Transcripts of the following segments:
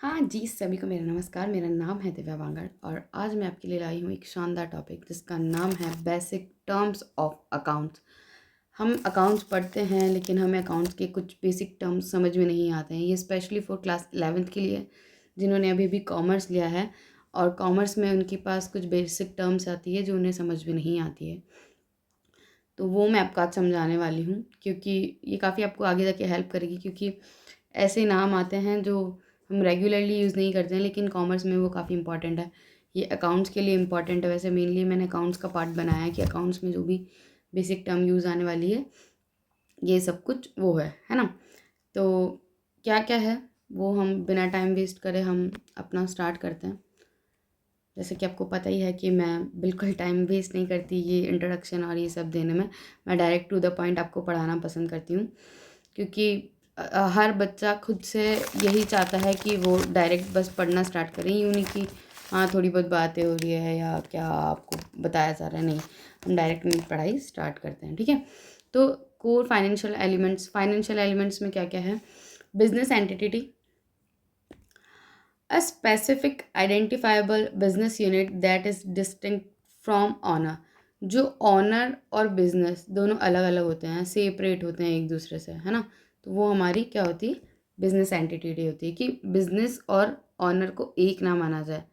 हाँ जी, सभी को मेरा नमस्कार। मेरा नाम है दिव्या वांगड़ और आज मैं आपके लिए लाई हूँ एक शानदार टॉपिक जिसका नाम है बेसिक टर्म्स ऑफ अकाउंट्स। हम अकाउंट्स पढ़ते हैं लेकिन हमें अकाउंट्स के कुछ बेसिक टर्म्स समझ में नहीं आते हैं। ये स्पेशली फॉर क्लास 11th के लिए, जिन्होंने अभी भी कॉमर्स लिया है और कॉमर्स में उनके पास कुछ बेसिक टर्म्स आती है जो उन्हें समझ में नहीं आती है। तो वो मैं आपको आज समझाने वाली हूँ, क्योंकि ये काफ़ी आपको आगे जाके हेल्प करेगी, क्योंकि ऐसे नाम आते हैं जो हम रेगुलरली यूज़ नहीं करते हैं लेकिन कॉमर्स में वो काफ़ी इंपॉर्टेंट है। ये अकाउंट्स के लिए इंपॉर्टेंट है। वैसे मेनली मैंने अकाउंट्स का पार्ट बनाया है कि अकाउंट्स में जो भी बेसिक टर्म यूज़ आने वाली है ये सब कुछ वो है ना। तो क्या क्या है वो हम बिना टाइम वेस्ट करे हम अपना स्टार्ट करते हैं। जैसे कि आपको पता ही है कि मैं बिल्कुल टाइम वेस्ट नहीं करती ये इंट्रोडक्शन और ये सब देने में। मैं डायरेक्ट टू द पॉइंट आपको पढ़ाना पसंद करती हूँ, क्योंकि हर बच्चा खुद से यही चाहता है कि वो डायरेक्ट बस पढ़ना स्टार्ट करें। यूँ नहीं कि हाँ थोड़ी बहुत बातें हो रही है या क्या आपको बताया जा रहा है, नहीं, हम डायरेक्ट में पढ़ाई स्टार्ट करते हैं। ठीक है, तो कोर फाइनेंशियल एलिमेंट्स में क्या क्या है? Business entity, a specific identifiable business unit that is distinct from owner। जो ऑनर और बिजनेस दोनों अलग अलग होते हैं, सेपरेट होते हैं एक दूसरे से, है ना। तो वो हमारी क्या होती है? बिजनेस एंटिटी होती है, कि बिजनेस और ऑनर को एक ना माना जाए।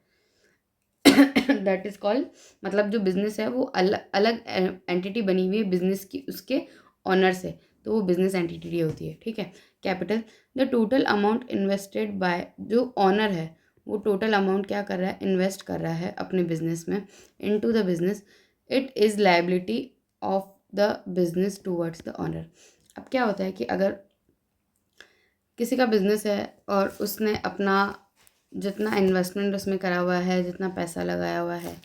दैट इज कॉल्ड, मतलब जो बिजनेस है वो अलग अलग एंटिटी बनी हुई है बिजनेस की, उसके ऑनर से, तो वो बिजनेस एंटिटी होती है। ठीक है। Capital, the total amount invested bye, जो ऑनर है वो टोटल अमाउंट क्या कर रहा है? इन्वेस्ट कर रहा है अपने बिजनेस में, into the business. It is liability of the business towards the owner. अब क्या होता है कि अगर किसी का बिजनेस है और उसने अपना जितना इन्वेस्टमेंट उसमें करा हुआ है, जितना पैसा लगाया हुआ है,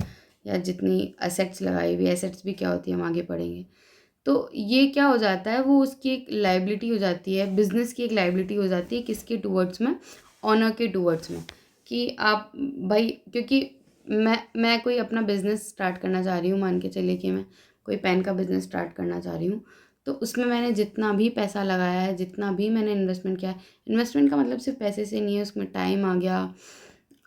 या जितनी एसेट्स लगाई हुई, एसेट्स भी क्या होती है हम आगे पढ़ेंगे, तो ये क्या हो जाता है? वो उसकी एक लाइबिलिटी हो जाती है, बिजनेस की एक लाइबिलिटी हो जाती है। किसके टूवर्ड्स में? ऑनर के टूवर्ड्स में। कि आप भाई, क्योंकि मैं कोई अपना बिजनेस स्टार्ट करना चाह रही हूँ, मान के चलिए कि मैं कोई पेन का बिजनेस स्टार्ट करना चाह रही हूँ, तो उसमें मैंने जितना भी पैसा लगाया है, जितना भी मैंने इन्वेस्टमेंट किया है, इन्वेस्टमेंट का मतलब सिर्फ पैसे से नहीं है, उसमें टाइम आ गया,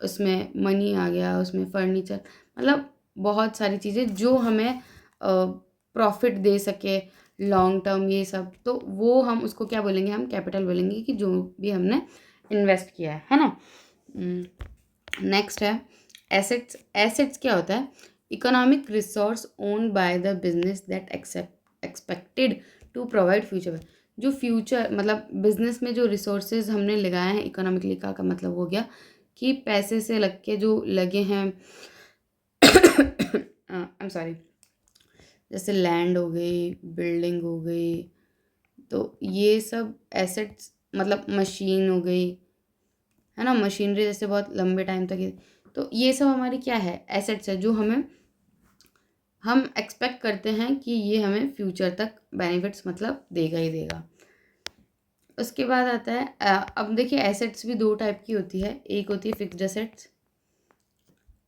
उसमें मनी आ गया, उसमें फर्नीचर, मतलब बहुत सारी चीज़ें जो हमें प्रॉफिट दे सके लॉन्ग टर्म, ये सब, तो वो हम उसको क्या बोलेंगे? हम कैपिटल बोलेंगे, कि जो भी हमने इन्वेस्ट किया है ना। नेक्स्ट है एसेट्स। एसेट्स क्या होता है? Economic resource owned by the business that expected to provide future. जो फ्यूचर, मतलब बिजनेस में जो रिसोर्सेज हमने लगाए हैं, इकोनॉमिकली का मतलब हो गया कि पैसे से लग के जो लगे हैं, आई एम सॉरी, जैसे लैंड हो गई, बिल्डिंग हो गई, तो ये सब एसेट्स, मतलब मशीन हो गई, है ना, मशीनरी जैसे बहुत लंबे टाइम तक तो ये सब हमारी क्या है? एसेट्स है, जो हम एक्सपेक्ट करते हैं कि ये हमें फ्यूचर तक बेनिफिट्स मतलब देगा ही देगा। उसके बाद आता है अब देखिए, एसेट्स भी दो टाइप की होती है। एक होती है फिक्स्ड एसेट्स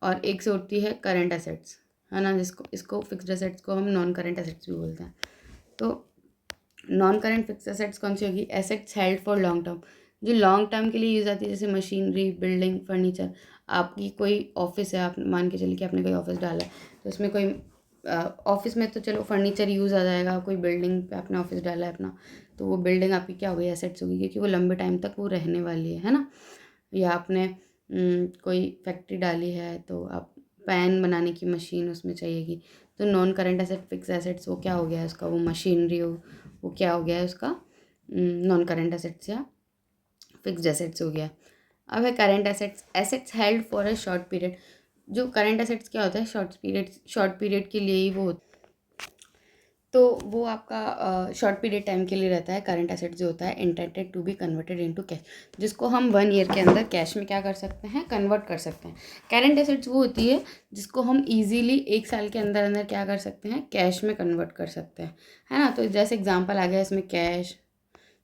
और एक से होती है करंट एसेट्स, है ना। जिसको इसको फिक्स्ड एसेट्स को हम नॉन करंट एसेट्स भी बोलते हैं। तो नॉन करंट फिक्स्ड एसेट्स कौन सी होगी? Assets held for long term, जो लॉन्ग टर्म के लिए यूज़ आती है, जैसे मशीनरी, बिल्डिंग, फर्नीचर। आपकी कोई ऑफिस है, आप मान के चलिए कि आपने कोई ऑफिस डाला है, तो उसमें कोई ऑफिस में तो चलो फर्नीचर यूज़ आ जाएगा, कोई बिल्डिंग पे आपने ऑफिस डाला है अपना, तो वो बिल्डिंग आपकी क्या होगी? एसेट्स होगी, क्योंकि वो लंबे टाइम तक वो रहने वाली है ना। या आपने कोई फैक्ट्री डाली है, तो आप पैन बनाने की मशीन उसमें चाहिएगी, तो non current asset fix assets वो क्या हो गया है उसका? वो मशीनरी हो, वो क्या हो गया है उसका? नॉन करंट एसेट्स या फिक्स्ड एसेट्स हो गया। अब है current assets. Assets held for a short period. जो करंट एसेट्स क्या होता है? शॉर्ट पीरियड के लिए ही वो होता है, तो वो आपका शॉर्ट पीरियड टाइम के लिए रहता है। करंट एसेट जो होता है intended to be converted into cash, जिसको हम 1 ईयर के अंदर कैश में क्या कर सकते हैं? कन्वर्ट कर सकते हैं। करंट एसेट्स वो होती है जिसको हम इजीली 1 साल के अंदर अंदर क्या कर सकते हैं? कैश में कन्वर्ट कर सकते हैं, है ना। तो जैसे एग्जांपल आ गया इसमें कैश,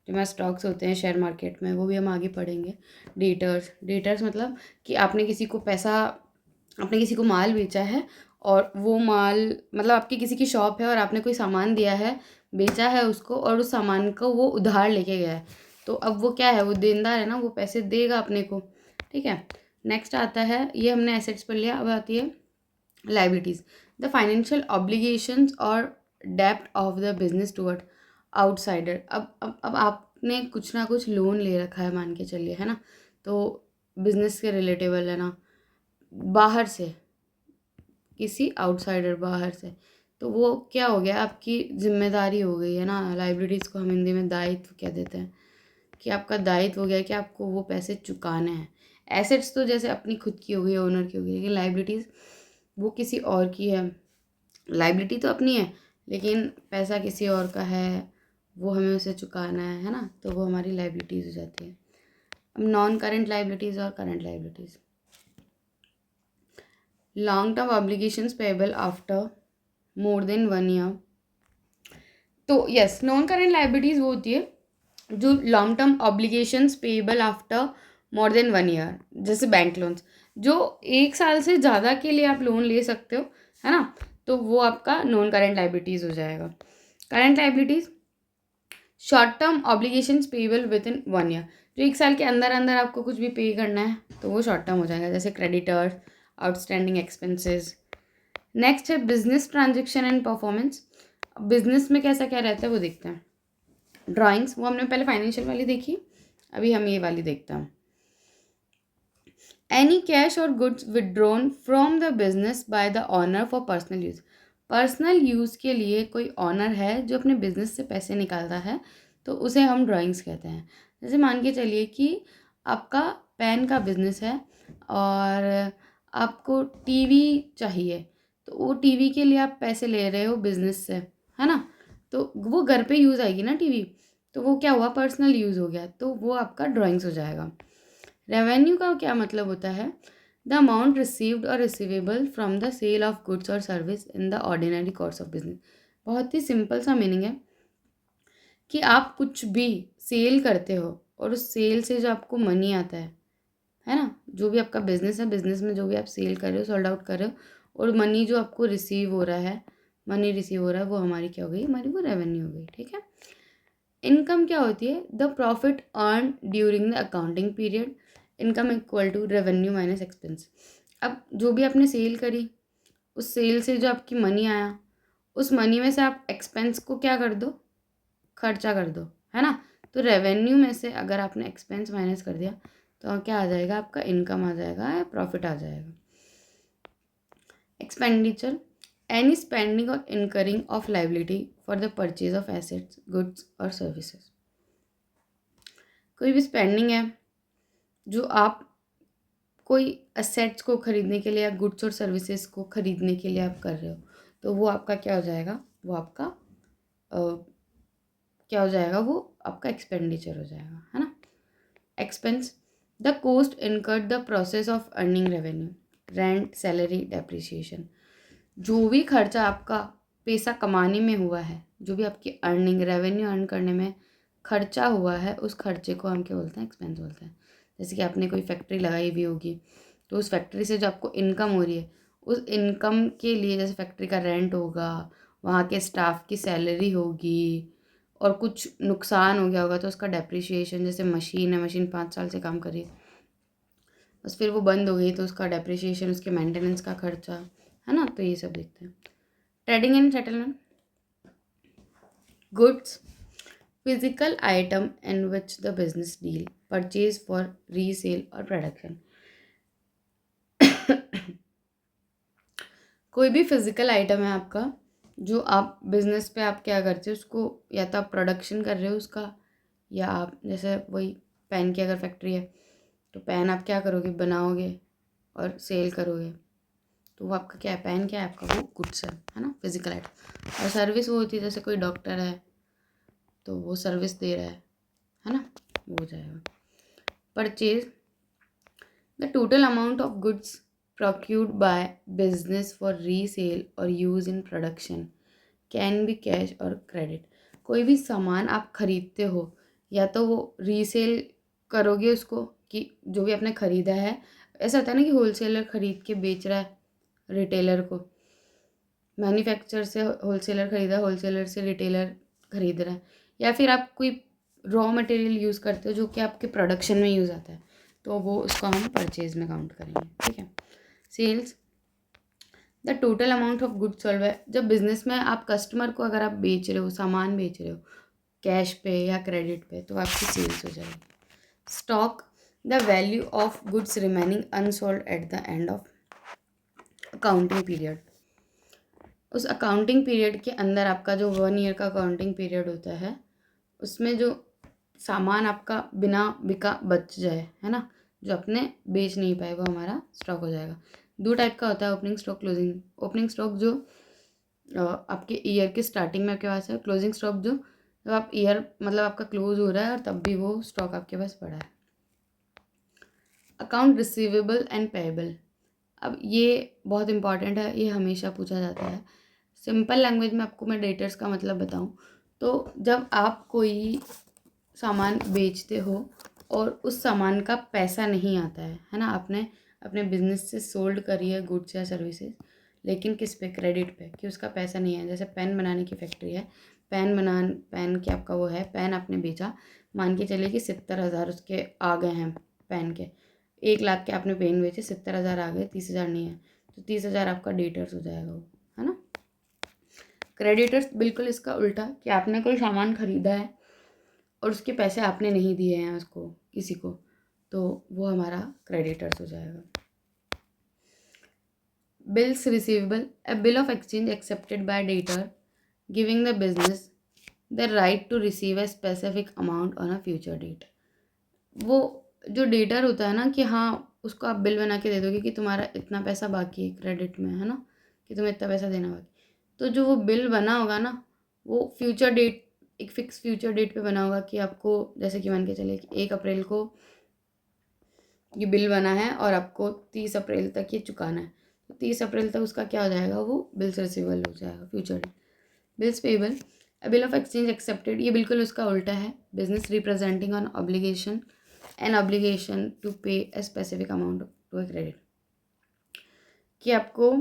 जो हमारे स्टॉक्स होते हैं शेयर मार्केट में, वो भी हम आगे पढ़ेंगे। डेटर्स मतलब कि आपने किसी को माल बेचा है, और वो माल, मतलब आपकी किसी की शॉप है और आपने कोई सामान दिया है, बेचा है उसको, और उस सामान को वो उधार लेके गया है, तो अब वो क्या है? वो देनदार है ना, वो पैसे देगा अपने को। ठीक है। नेक्स्ट आता है, ये हमने एसेट्स पढ़ लिया, अब आती है लाइबिलिटीज़। द फाइनेंशियल ऑब्लिगेशंस और डेप्ट of the business toward outsider. अब आपने कुछ ना कुछ लोन ले रखा है, मान के चलिए, है ना, तो बिजनेस के रिलेटेबल, है ना, बाहर से, किसी आउटसाइडर बाहर से, तो वो क्या हो गया, आपकी जिम्मेदारी हो गई, है ना। लाइबिलिटीज़ को हम हिंदी में दायित्व कह देते हैं, कि आपका दायित्व हो गया कि आपको वो पैसे चुकाने हैं। एसेट्स तो जैसे अपनी खुद की हो गई, ओनर की हो गई, लेकिन लाइबिलिटीज़ वो किसी और की है। लाइबिलिटी तो अपनी है, लेकिन पैसा किसी और का है, वो हमें उसे चुकाना है ना, तो वो हमारी लाइबिलिटीज़ हो जाती है। अब नॉन करेंट लाइबिलिटीज़ और current liabilities. Long term obligations payable after more than 1 year. तो यस, नॉन करेंट लाइबिलिटीज़ वो होती है जो long term obligations payable after more than 1 year, जैसे बैंक लोन्स, जो 1 साल से ज़्यादा के लिए आप लोन ले सकते हो, है ना, तो वो आपका नॉन करेंट लाइबिलिटीज़ हो जाएगा। Current liabilities, short term obligations payable with in 1 year, जो 1 साल के अंदर अंदर आपको कुछ भी पे करना है तो वो शॉर्ट टर्म हो जाएगा, जैसे क्रेडिटर्स, आउटस्टैंडिंग एक्सपेंसेस। नेक्स्ट है business transaction and performance. Business में कैसा क्या रहता है वो देखते हैं। ड्राइंग्स, वो हमने पहले फाइनेंशियल वाली देखी, अभी हम ये वाली देखते हैं। एनी कैश और goods withdrawn from the business by the owner for personal use. Personal use के लिए कोई ऑनर है जो अपने बिजनेस से पैसे निकालता है, तो उसे हम ड्राइंग्स कहते हैं। जैसे मान के चलिए कि आपका पेन का बिजनेस है और आपको टीवी चाहिए, तो वो टीवी के लिए आप पैसे ले रहे हो बिजनेस से, है ना, तो वो घर पे यूज़ आएगी ना टीवी, तो वो क्या हुआ, पर्सनल यूज़ हो गया, तो वो आपका ड्राइंग्स हो जाएगा। रेवेन्यू का क्या मतलब होता है, द अमाउंट रिसीव्ड और receivable from the sale of goods और service in the ordinary course of business. बहुत ही सिंपल सा मीनिंग है कि आप कुछ भी सेल करते हो और उस सेल से जो आपको मनी आता है ना, जो भी आपका बिजनेस है, बिजनेस में जो भी आप सेल कर रहे हो, सोल्ड आउट कर रहे हो, और मनी जो आपको रिसीव हो रहा है, मनी रिसीव हो रहा है, वो हमारी क्या हो गई, हमारी वो रेवेन्यू हो गई, ठीक है। इनकम क्या होती है, the profit earn during the accounting period, income equal to revenue minus expense. अब जो भी आपने सेल करी, उस सेल से जो आपकी मनी आया, उस मनी में से आप एक्सपेंस को क्या कर दो, खर्चा कर दो, है ना, तो रेवेन्यू में से अगर आपने एक्सपेंस माइनस कर दिया तो क्या आ जाएगा, आपका इनकम आ जाएगा या प्रॉफिट आ जाएगा। एक्सपेंडिचर, एनी स्पेंडिंग और incurring of liability for the purchase of assets, goods और सर्विसेज। कोई भी स्पेंडिंग है जो आप कोई असेट्स को खरीदने के लिए या गुड्स और सर्विसेज को खरीदने के लिए आप कर रहे हो, तो वो आपका क्या हो जाएगा, वो आपका क्या हो जाएगा, वो आपका एक्सपेंडिचर हो जाएगा, है ना। Expense, the cost incurred the process of earning revenue, rent, salary, depreciation. जो भी खर्चा आपका पैसा कमाने में हुआ है, जो भी आपकी अर्निंग, रेवेन्यू अर्न करने में खर्चा हुआ है, उस खर्चे को हम क्या बोलते हैं, एक्सपेंस बोलते हैं। जैसे कि आपने कोई फैक्ट्री लगाई हुई होगी, तो उस फैक्ट्री से जो आपको इनकम हो रही है, उस इनकम के लिए जैसे फैक्ट्री का रेंट होगा, वहाँ के स्टाफ की सैलरी होगी, और कुछ नुकसान हो गया होगा तो उसका डेप्रिसिएशन, जैसे मशीन है, मशीन 5 साल से काम कर रही है, बस फिर वो बंद हो गई तो उसका डेप्रिसिएशन, उसके मेंटेनेंस का खर्चा, है ना, तो ये सब देखते हैं। Trading and settlement, goods, physical item in which the business deal, purchase for resale और प्रोडक्शन। कोई भी फिजिकल आइटम है आपका, जो आप बिजनेस पे आप क्या करते हो, उसको या तो आप प्रोडक्शन कर रहे हो उसका, या आप जैसे वही पेन की अगर फैक्ट्री है तो पेन आप क्या करोगे, बनाओगे और सेल करोगे, तो वो आपका क्या है, पेन क्या है आपका, वो गुड्स है ना, फिजिकल आइटम। और सर्विस वो होती है, जैसे कोई डॉक्टर है तो वो सर्विस दे रहा है ना, वो हो जाएगा। Purchase, the total amount of goods procured by business for resale or use in production, can be cash और क्रेडिट। कोई भी सामान आप खरीदते हो, या तो वो रीसेल करोगे उसको, कि जो भी आपने ख़रीदा है, ऐसा होता है ना कि होलसेलर ख़रीद के बेच रहा है रिटेलर को, मैन्युफैक्चरर से होलसेलर ख़रीदा, होलसेलर से रिटेलर ख़रीद रहा है, या फिर आप कोई रॉ मटेरियल यूज़ करते हो जो कि आपके प्रोडक्शन में यूज़ आता है, तो वो उसको हम परचेज में काउंट करेंगे, ठीक है। Sales, the total amount of goods sold है। जब बिजनेस में आप कस्टमर को अगर आप बेच रहे हो, सामान बेच रहे हो कैश पे या क्रेडिट पे, तो आपकी सेल्स हो जाएगी। Stock, the value of goods remaining unsold at the end of accounting period. उस अकाउंटिंग पीरियड के अंदर आपका जो 1 ईयर का अकाउंटिंग पीरियड होता है, उसमें जो सामान आपका बिना बिका बच जाए, है ना, जो अपने बेच नहीं पाए, वो हमारा स्टॉक हो जाएगा। 2 टाइप का होता है, opening stock, closing. Opening stock जो आपके ईयर के स्टार्टिंग में आपके पास है। क्लोजिंग स्टॉक जो जब आप ईयर मतलब आपका क्लोज हो रहा है और तब भी वो स्टॉक आपके पास पड़ा है। अकाउंट रिसीवेबल एंड पेएबल, अब ये बहुत इंपॉर्टेंट है, ये हमेशा पूछा जाता है। सिंपल लैंग्वेज में आपको मैं डेटर्स का मतलब बताऊं तो जब आप कोई सामान बेचते हो और उस सामान का पैसा नहीं आता है ना, आपने अपने बिजनेस से सोल्ड करी है गुड्स या सर्विसेज, लेकिन किस पे, क्रेडिट पे, कि उसका पैसा नहीं है। जैसे पेन बनाने की फैक्ट्री है, पेन के आपका वो है, पेन आपने बेचा, मान के चलिए कि 70,000 उसके आ गए हैं पेन के। 1 लाख के आपने पेन बेचे, 70,000 आ गए, 30,000 नहीं है, तो 30,000 आपका डेटर्स हो जाएगा वो, है ना। क्रेडिटर्स बिल्कुल इसका उल्टा, कि आपने कोई सामान खरीदा है और उसके पैसे आपने नहीं दिए हैं उसको किसी को, तो वो हमारा क्रेडिटर्स हो जाएगा। Bills receivable, a bill of exchange accepted by debtor giving the business the right to receive a specific amount on a future date. वो जो डेटर होता है ना, कि हाँ उसको आप बिल बना के दे दोगे कि तुम्हारा इतना पैसा बाकी है क्रेडिट में, है ना, कि तुम्हें इतना पैसा देना बाकी, तो जो वो बिल बना होगा ना, वो फ्यूचर डेट, एक फिक्स फ्यूचर डेट पे बना होगा कि आपको, जैसे कि मान के चलिए कि 1 अप्रैल को ये बिल बना है और आपको 30 अप्रैल तक ये चुकाना है, तो 30 अप्रैल तक उसका क्या हो जाएगा, वो बिल्स रिसीवेबल हो जाएगा, future date. Bills payable, bill of exchange accepted, ये बिल्कुल उसका उल्टा है। Business representing on obligation an obligation to pay a specific amount to a credit, कि आपको,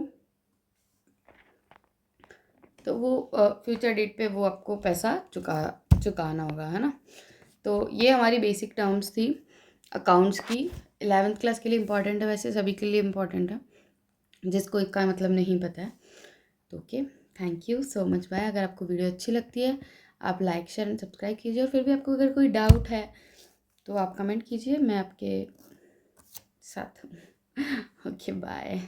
तो वो फ्यूचर डेट पे वो आपको पैसा चुकाना होगा, है ना। तो ये हमारी बेसिक टर्म्स थी अकाउंट्स की। 11th क्लास के लिए इम्पॉर्टेंट है, वैसे सभी के लिए इम्पॉर्टेंट है, जिसको इसका मतलब नहीं पता है। तो okay, thank you so much, bye. अगर आपको वीडियो अच्छी लगती है आप लाइक शेयर एंड सब्सक्राइब कीजिए, और फिर भी आपको अगर कोई डाउट है तो आप कमेंट कीजिए, मैं आपके साथ हूँ। Okay, bye.